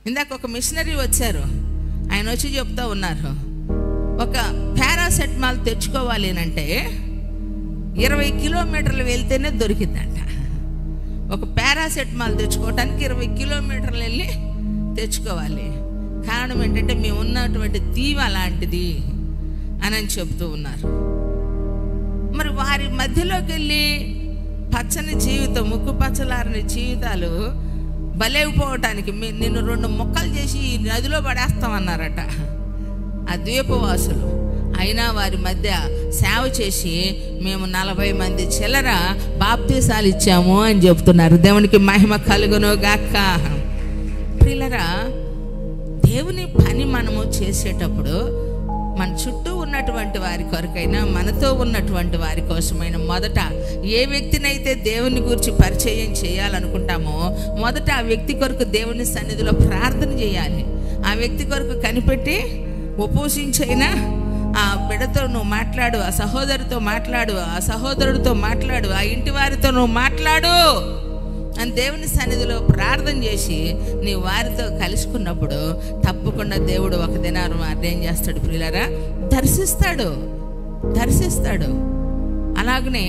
ఇందాక ఒక మిషనరీ వచ్చారు, ఆయన వచ్చి చెప్తా ఉన్నారు, ఒక పారాసెటమాల్ తెచ్చుకోవాలి అంటే 20 కిలోమీటర్లు వెళ్తేనే దొరికిందంట. ఒక పారాసెటమాల్ తెచ్చుకోవటానికి 20 కిలోమీటర్లు వెళ్ళి తెచ్చుకోవాలి. కారణం ఏంటంటే మేము ఉన్నటువంటి దీవ అలాంటిది అని చెప్తూ ఉన్నారు. మరి వారి మధ్యలోకి వెళ్ళి పచ్చని జీవితం, ముక్కు పచ్చలారని జీవితాలు బలేకపోవటానికి నిన్ను 2 ముక్కలు చేసి ఈ నదిలో పడేస్తామన్నారట ఆ ద్వీపవాసులు. అయినా వారి మధ్య సేవ చేసి మేము 40 మంది చిల్లర బాప్తీసాలు ఇచ్చాము అని చెప్తున్నారు. దేవునికి మహిమ కలుగును గాక. ప్రియులరా, దేవుని పని మనము చేసేటప్పుడు మన చుట్టూ ఉన్నటువంటి వారి కొరకైనా మనతో ఉన్నటువంటి వారి కోసమైనా మొదట ఏ వ్యక్తినైతే దేవుని గురించి పరిచయం చేయాలనుకుంటామో మొదట ఆ వ్యక్తి కొరకు దేవుని సన్నిధిలో ప్రార్థన చేయాలి. ఆ వ్యక్తి కొరకు కనిపెట్టి ఉపవసించైనా ఆ బిడ్డతో నువ్వు మాట్లాడు, ఆ సహోదరితో మాట్లాడు, ఆ సహోదరుడితో మాట్లాడు, ఆ ఇంటి వారితో నువ్వు మాట్లాడు అని దేవుని సన్నిధిలో ప్రార్థన చేసి నీ వారితో కలుసుకున్నప్పుడు తప్పకుండా దేవుడు ఒక దినారం ఏం చేస్తాడు ప్రియులారా, దర్శిస్తాడు. అలాగనే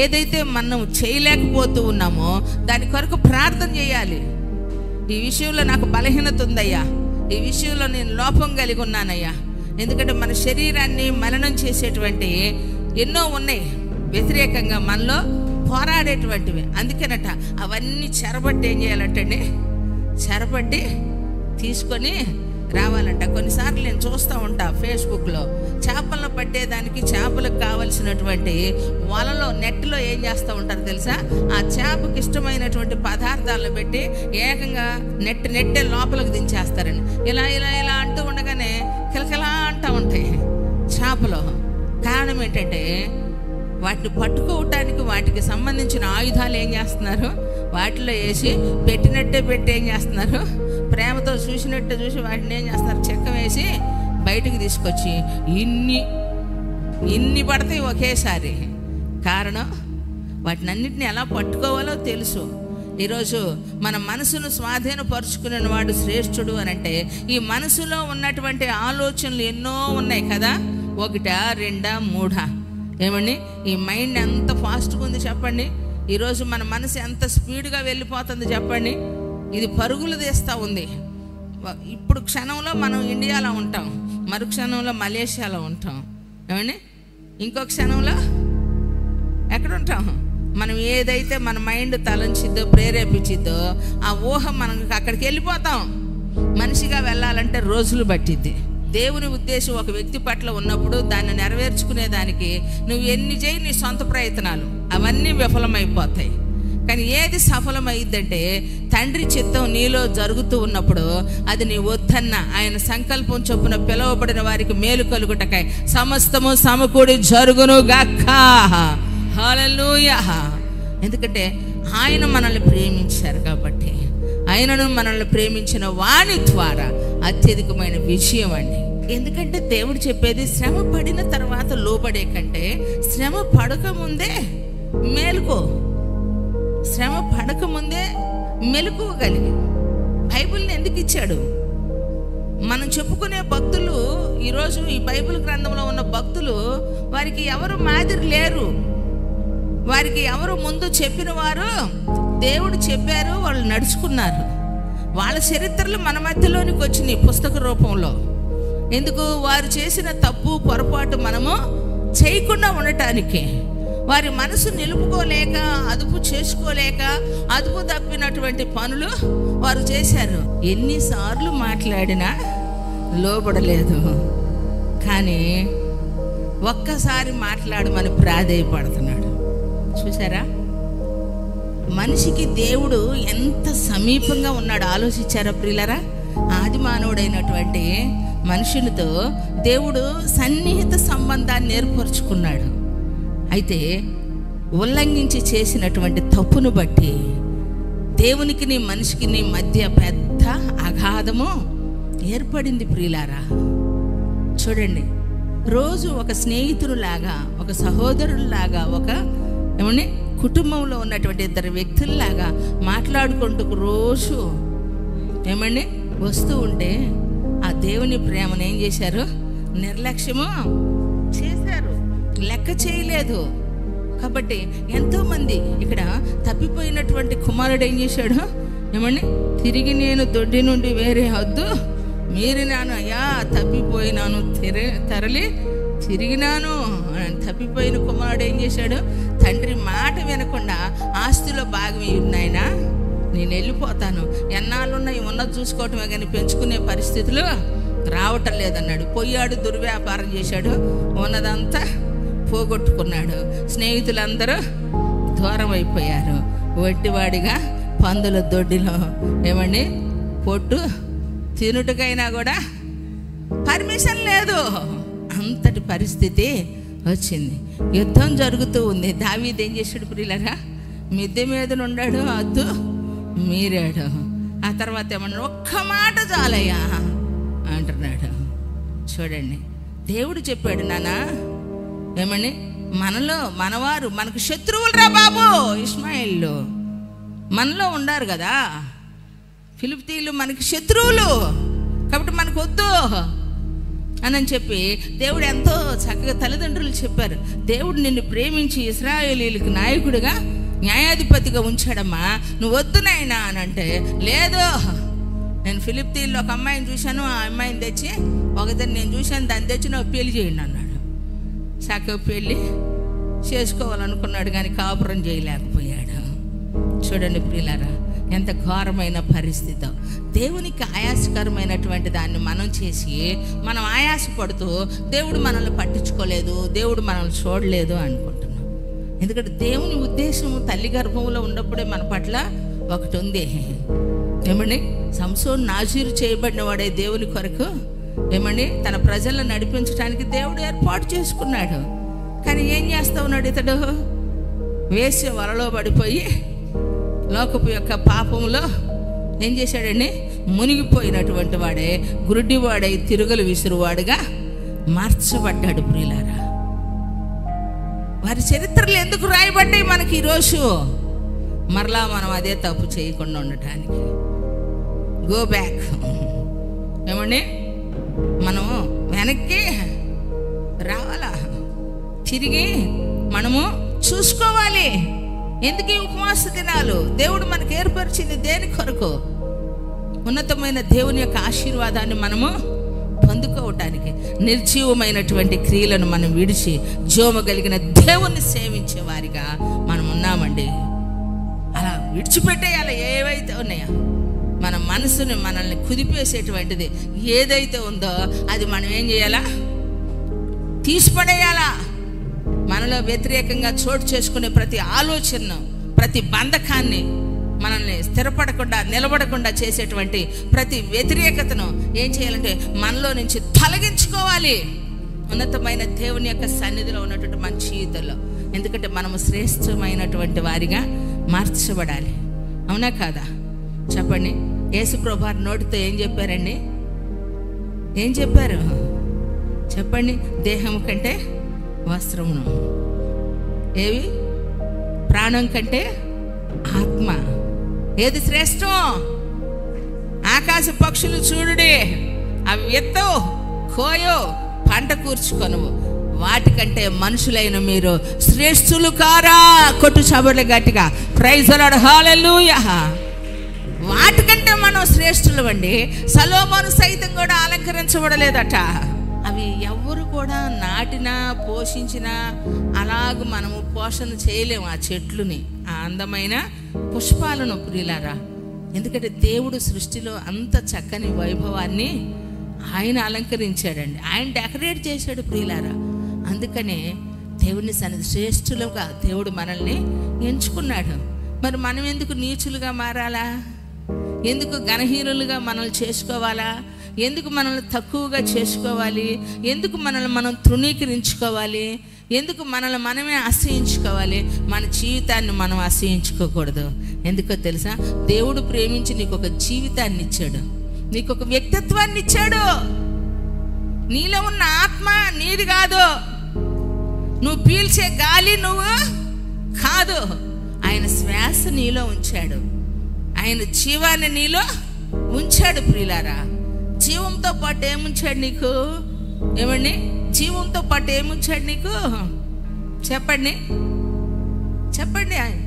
ఏదైతే మనం చేయలేకపోతూ ఉన్నామో దాని కొరకు ప్రార్థన చేయాలి. ఈ విషయంలో నాకు బలహీనత ఉందయ్యా, ఈ విషయంలో నేను లోపం కలిగి ఉన్నానయ్యా. ఎందుకంటే మన శరీరాన్ని మలినం చేసేటువంటి ఎన్నో ఉన్నాయి, వ్యతిరేకంగా మనలో పోరాడేటువంటివి. అందుకేనట అవన్నీ చెరబట్టి ఏం చేయాలంటే చెరబట్టి తీసుకొని రావాలంట. కొన్నిసార్లు నేను చూస్తూ ఉంటా ఫేస్బుక్లో, చేపలను పట్టేదానికి చేపలకు కావలసినటువంటి వలలో నెట్లో ఏం చేస్తూ ఉంటారు తెలుసా, ఆ చేపకి ఇష్టమైనటువంటి పదార్థాలను పెట్టి ఏకంగా నెట్టే లోపలికి దించేస్తారండి. ఇలా ఇలా ఇలా అంటూ ఉండగానే కిలకిలా అంటూ ఉంటాయి చేపలు. కారణం ఏంటంటే వాటిని పట్టుకోవటానికి వాటికి సంబంధించిన ఆయుధాలు ఏం చేస్తున్నారు, వాటిలో వేసి పెట్టినట్టే పెట్టి ఏం చేస్తున్నారు, ప్రేమతో చూసినట్టు చూసి వాటిని ఏం చేస్తున్నారు, చెక్క వేసి బయటికి తీసుకొచ్చి ఇన్ని పడతాయి ఒకేసారి. కారణం వాటిని అన్నిటిని ఎలా పట్టుకోవాలో తెలుసు. ఈరోజు మన మనసును స్వాధీనపరుచుకునే వాడు శ్రేష్ఠుడు అని అంటే ఈ మనసులో ఉన్నటువంటి ఆలోచనలు ఎన్నో ఉన్నాయి కదా, 1, 2, 3. ఏమండి, ఈ మైండ్ ఎంత ఫాస్ట్గా ఉంది చెప్పండి. ఈరోజు మన మనసు ఎంత స్పీడ్గా వెళ్ళిపోతుంది చెప్పండి. ఇది పరుగులు తీస్తూ ఉంది. ఇప్పుడు క్షణంలో మనం ఇండియాలో ఉంటాం, మరు క్షణంలో మలేషియాలో ఉంటాం. ఏమండి, ఇంకో క్షణంలో ఎక్కడ ఉంటాం? మనం ఏదైతే మన మైండ్ తలంచిద్దో ప్రేరేపించిద్దో ఆ ఊహ మనం అక్కడికి వెళ్ళిపోతాం. మనిషిగా వెళ్ళాలంటే రోజులు పట్టిద్ది. దేవుని ఉద్దేశం ఒక వ్యక్తి పట్ల ఉన్నప్పుడు దాన్ని నెరవేర్చుకునేదానికి నువ్వు ఎన్ని చేయి నీ సొంత ప్రయత్నాలు అవన్నీ విఫలమైపోతాయి. కానీ ఏది సఫలమైద్దంటే తండ్రి చిత్తం నీలో జరుగుతూ ఉన్నప్పుడు అది నీ వద్దన్న ఆయన సంకల్పం చొప్పున పిలువబడిన వారికి మేలు కలుగుటకై సమస్తము సమకూడి జరుగును గాక. హల్లెలూయా. ఎందుకంటే ఆయన మనల్ని ప్రేమించారు కాబట్టి, ఆయనను మనల్ని ప్రేమించిన వాని ద్వారా అత్యధికమైన విజయం అండి. ఎందుకంటే దేవుడు చెప్పేది శ్రమ పడిన తర్వాత లోబడే కంటే శ్రమ పడక ముందే మేలుకో, శ్రమ పడక ముందే మెలకువగలిగి. బైబిల్ని ఎందుకు ఇచ్చాడు? మనం చెప్పుకునే భక్తులు ఈరోజు ఈ బైబిల్ గ్రంథంలో ఉన్న భక్తులు వారికి ఎవరు మాదిరి లేరు, వారికి ఎవరు ముందు చెప్పిన వారు దేవుడు చెప్పారు, వాళ్ళు నడుచుకున్నారు. వాళ్ళ చరిత్రలు మన మధ్యలోనికి వచ్చినాయి పుస్తక రూపంలో. ఎందుకు? వారు చేసిన తప్పు పొరపాటు మనము చేయకుండా ఉండటానికి. వారి మనసు నిలుపుకోలేక, అదుపు చేసుకోలేక, అదుపు తప్పినటువంటి పనులు వారు చేశారు. ఎన్నిసార్లు మాట్లాడినా లోబడలేదు. కానీ ఒక్కసారి మాట్లాడమని ప్రాధేయపడుతున్నాడు. చూసారా, మనిషికి దేవుడు ఎంత సమీపంగా ఉన్నాడు ఆలోచించారా ప్రియులరా? ఆది మానవుడైనటువంటి మనుషులతో దేవుడు సన్నిహిత సంబంధాన్ని ఏర్పరచుకున్నాడు. అయితే ఉల్లంఘించి చేసినటువంటి తప్పును బట్టి దేవునికి నీ మనిషికి నీ మధ్య పెద్ద అగాధము ఏర్పడింది ప్రియులారా. చూడండి, రోజు ఒక స్నేహితుడిలాగా, ఒక సహోదరులాగా, ఒక ఏమని కుటుంబంలో ఉన్నటువంటి 2 వ్యక్తుల్లాగా మాట్లాడుకుంటూ రోజు ఏమండి వస్తూ ఉంటే ఆ దేవుని ప్రేమను ఏం చేశారు? నిర్లక్ష్యము చేశారు, లెక్క చేయలేదు. కాబట్టి ఎంతోమంది ఇక్కడ తప్పిపోయినటువంటి కుమారుడు ఏం చేశాడు? ఏమండి, తిరిగి నేను దొడ్డి నుండి వేరే వద్దు మీరినాను అయ్యా, తప్పిపోయినాను తరలి తిరిగినాను. తప్పిపోయిన కుమారుడు ఏం చేశాడు? తండ్రి మాట వినకుండా ఆస్తిలో భాగం ఉన్నాయినా, నేను వెళ్ళిపోతాను, ఎన్నాళ్ళున్నాయి ఉన్నది చూసుకోవటమే కానీ పెంచుకునే పరిస్థితులు రావటం లేదన్నాడు. పోయాడు, దుర్వ్యాపారం చేశాడు, ఉన్నదంతా పోగొట్టుకున్నాడు. స్నేహితులందరూ దూరం అయిపోయారు. వట్టివాడిగా పందుల దొడ్డిలో ఏమండి పొట్టు తినుటకైనా కూడా పర్మిషన్ లేదు. అంతటి పరిస్థితి వచ్చింది. యుద్ధం జరుగుతూ ఉంది. దావీదు ఏం చేశాడు ప్రియులారా? మిద్దె మీద ఉన్నాడు, అద్దు మీరాడు. ఆ తర్వాత ఏమన్నా ఒక్క మాట చాలయ్యా అంటున్నాడు. చూడండి, దేవుడు చెప్పాడు, నాన్న ఏమని, మనవారు మనకు శత్రువులు రా బాబు. ఇష్మాయిలు మనలో ఉండారు కదా, ఫిలిష్తీయులు మనకి శత్రువులు, కాబట్టి మనకు వద్దు అని చెప్పి దేవుడు ఎంతో చక్కగా తల్లిదండ్రులు చెప్పారు. దేవుడు నిన్ను ప్రేమించి ఇశ్రాయేలీయులకు నాయకుడిగా న్యాయాధిపతిగా ఉంచాడమ్మా, నువ్వు వద్దు నాయనా అని అంటే, లేదు నేను ఫిలిష్తీయుల్లో ఒక అమ్మాయిని చూశాను, ఆ అమ్మాయిని తెచ్చి ఒకదాన్ని నేను చూశాను, దాన్ని తెచ్చి నాకు పెళ్లి చేయండి అన్నాడు. చక్కగా పెళ్ళి చేసుకోవాలనుకున్నాడు కానీ కాపురం చేయలేకపోయాడు. చూడండి ప్రియులారా, ఎంత ఘోరమైన పరిస్థితి. దేవునికి ఆయాసకరమైనటువంటి దాన్ని మనం చేసి మనం ఆయాసపడుతూ దేవుడు మనల్ని పట్టించుకోలేదు, దేవుడు మనల్ని చూడలేదు అనుకుంటున్నాం. ఎందుకంటే దేవుని ఉద్దేశం తల్లి గర్భంలో ఉన్నప్పుడే మన పట్ల ఒకటి ఉంది. ఏమండి, సంసోను నాజీరు చేయబడిన వాడే దేవుని కొరకు ఏమండి తన ప్రజలను నడిపించడానికి దేవుడు ఏర్పాటు చేసుకున్నాడు. కానీ ఏం చేస్తా ఉన్నాడు ఇతడు? వేశ్య వలలో పడిపోయి లోకపు యొక్క పాపంలో ఏం చేశాడండి? మునిగిపోయినటువంటి వాడే గురుడివాడై తిరుగులు విసురువాడుగా మార్చబడ్డాడు. ప్రియులారా, వారి చరిత్రలు ఎందుకు రాయబడ్డాయి మనకి ఈరోజు? మరలా మనం అదే తప్పు చేయకుండా ఉండటానికి. Go back. ఏమండి, మనము వెనక్కి రావాలా, తిరిగి మనము చూసుకోవాలి. ఎందుకు ఈ ఉపవాస దినాలు? దేవుడు మనకు ఏర్పరిచింది దేని కొరకు? ఉన్నతమైన దేవుని యొక్క ఆశీర్వాదాన్ని మనము పొందుకోవటానికి. నిర్జీవమైనటువంటి క్రియలను మనం విడిచి జీవమగలిగిన దేవుణ్ణి సేవించే వారిగా మనం ఉన్నామండి. అలా విడిచిపెట్టేయాలి ఏవైతే ఉన్నాయో. మన మనసుని మనల్ని కుదిపేసేటువంటిది ఏదైతే ఉందో అది మనం ఏం చేయాలా? తీసిపడేయాలా. మనలో వ్యతిరేకంగా చోటు చేసుకునే ప్రతి ఆలోచనను, ప్రతి బంధకాన్ని, మనల్ని స్థిరపడకుండా నిలబడకుండా చేసేటువంటి ప్రతి వ్యతిరేకతను ఏం చేయాలంటే మనలో నుంచి తొలగించుకోవాలి. ఉన్నతమైన దేవుని యొక్క సన్నిధిలో ఉన్నటువంటి మన జీవితంలో. ఎందుకంటే మనము శ్రేష్టమైనటువంటి వారిగా మార్చబడాలి. అవునా కాదా? చెప్పండి. యేసు ప్రభువారు నోటితో ఏం చెప్పారండి? ఏం చెప్పారు చెప్పండి? దేహం కంటే వస్త్రమును, ఏవి ప్రాణం కంటే ఆత్మ, ఏది శ్రేష్టం? ఆకాశ పక్షులు చూడుడి, అవి ఎత్తవు, కోయో, పంట కూర్చుకొనువు, వాటికంటే మనుషులైన మీరు శ్రేష్ఠులు కారా? కొట్టు చబడలు గట్టిగా, ప్రైజ్ ది లార్డ్, హల్లెలూయా. వాటికంటే మనం శ్రేష్ఠులు అండి. సొలొమోను సైతం కూడా అలంకరించబడలేదట. అవి ఎవరు కూడా నాటినా పోషించినా అలాగ మనము పోషణ చేయలేము ఆ చెట్లుని, ఆ అందమైన పుష్పాలను. ప్రియులారా, ఎందుకంటే దేవుడు సృష్టిలో అంత చక్కని వైభవాన్ని ఆయన అలంకరించాడండి, ఆయన డెకరేట్ చేశాడు. ప్రియులారా, అందుకనే దేవుని సన్నిధి శ్రేష్ఠులుగా దేవుడు మనల్ని ఎంచుకున్నాడు. మరి మనం ఎందుకు నీచులుగా మారాలా? ఎందుకు ఘనహీనులుగా మనల్ని చేసుకోవాలా? ఎందుకు మనల్ని తక్కువగా చేసుకోవాలి? ఎందుకు మనల్ని మనం తృణీకరించుకోవాలి? ఎందుకు మనల్ని మనమే అసహించుకోవాలి? మన జీవితాన్ని మనం అసహించుకోకూడదు. ఎందుకో తెలుసా? దేవుడు ప్రేమించి నీకు ఒక జీవితాన్ని ఇచ్చాడు, నీకు ఒక వ్యక్తిత్వాన్ని ఇచ్చాడు. నీలో ఉన్న ఆత్మ నీది కాదు, నువ్వు పీల్చే గాలి నువ్వు కాదు. ఆయన శ్వాస నీలో ఉంచాడు, ఆయన జీవాన్ని నీలో ఉంచాడు ప్రియులారా. జీవంతో పాటు ఏముంచాడు నీకు? ఏమండి, జీవంతో పాటు ఏముంచాడు నీకు? చెప్పండి చెప్పండి. ఆయన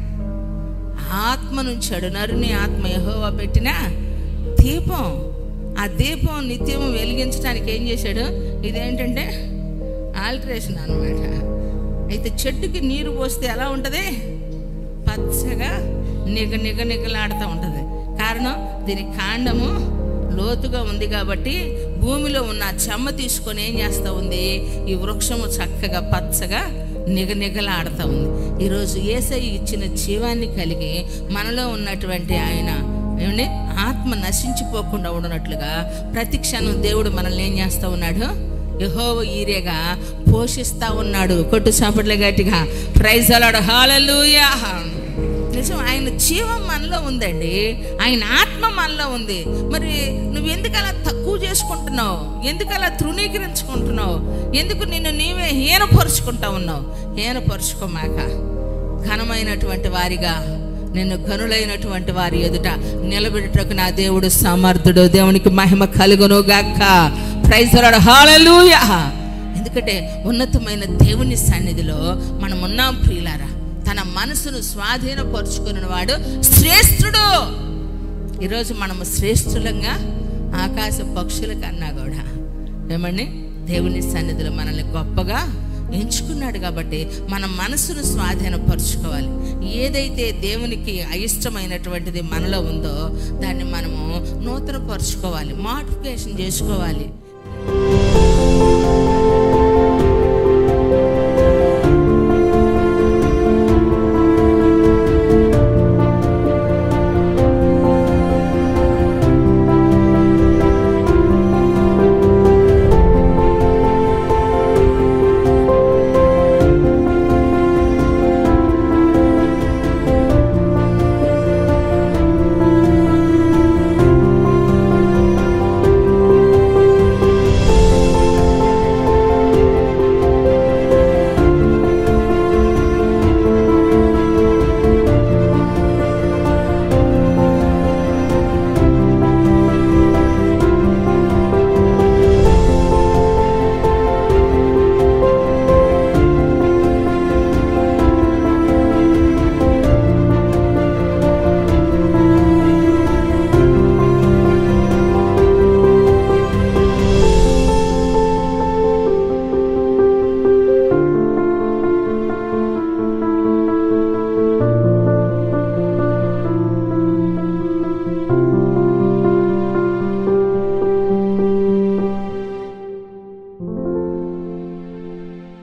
ఆత్మనుంచాడు. నరుని ఆత్మ యెహోవా పెట్టిన దీపం. ఆ దీపం నిత్యం వెలిగించడానికి ఏం చేశాడు? ఇదేంటంటే ఆల్టరేషన్ అన్నమాట. అయితే చెట్టుకి నీరు పోస్తే ఎలా ఉంటుంది? పచ్చగా నిగలాడుతూ ఉంటుంది. కారణం, దీని కాండము లోతుగా ఉంది కాబట్టి భూమిలో ఉన్న చెమ్మ తీసుకొని ఏం చేస్తూ ఉంది? ఈ వృక్షము చక్కగా పచ్చగా నిగలాడుతూ ఉంది. ఈరోజు యేసయ్య ఇచ్చిన జీవాన్ని కలిగి మనలో ఉన్నటువంటి ఆయన ఏమండి ఆత్మ నశించిపోకుండా ఉండనట్లుగా ప్రతి క్షణం దేవుడు మనల్ని ఏం చేస్తూ ఉన్నాడు? యెహోవా ఈరేగా పోషిస్తూ ఉన్నాడు. కొట్టు చప్పట్లే గట్టిగా ప్రైజ్ ది లార్డ్, హల్లెలూయా. నిజం, ఆయన జీవం మనలో ఉందండి, ఆయన ఆత్మ మనలో ఉంది. మరి నువ్వు ఎందుకు అలా తక్కువ చేసుకుంటున్నావు? ఎందుకు అలా తృణీకరించుకుంటున్నావు? ఎందుకు నిన్ను నీవే హీనపరుచుకుంటా ఉన్నావు? హీనపరుచుకోమాక. ఘనమైనటువంటి వారిగా, నిన్ను ఘనులైనటువంటి వారి ఎదుట నిలబెట్టుటకు నా దేవుడు సమర్థుడు. దేవునికి మహిమ కలుగును గాక. ప్రైజ్ ది లార్డ్, హల్లెలూయా. ఎందుకంటే ఉన్నతమైన దేవుని సన్నిధిలో మనం ఉన్నాం ప్రియులారా. తన మనసును స్వాధీనపరుచుకున్న వాడు శ్రేష్ఠుడు. ఈరోజు మనము శ్రేష్ఠులంగా ఆకాశ పక్షుల కన్నా కూడా ఏమండి దేవుని సన్నిధిలో మనల్ని గొప్పగా ఎంచుకున్నాడు. కాబట్టి మన మనసును స్వాధీనపరుచుకోవాలి. ఏదైతే దేవునికి అయిష్టమైనటువంటిది మనలో ఉందో దాన్ని మనము నూతనపరుచుకోవాలి, మోడిఫికేషన్ చేసుకోవాలి.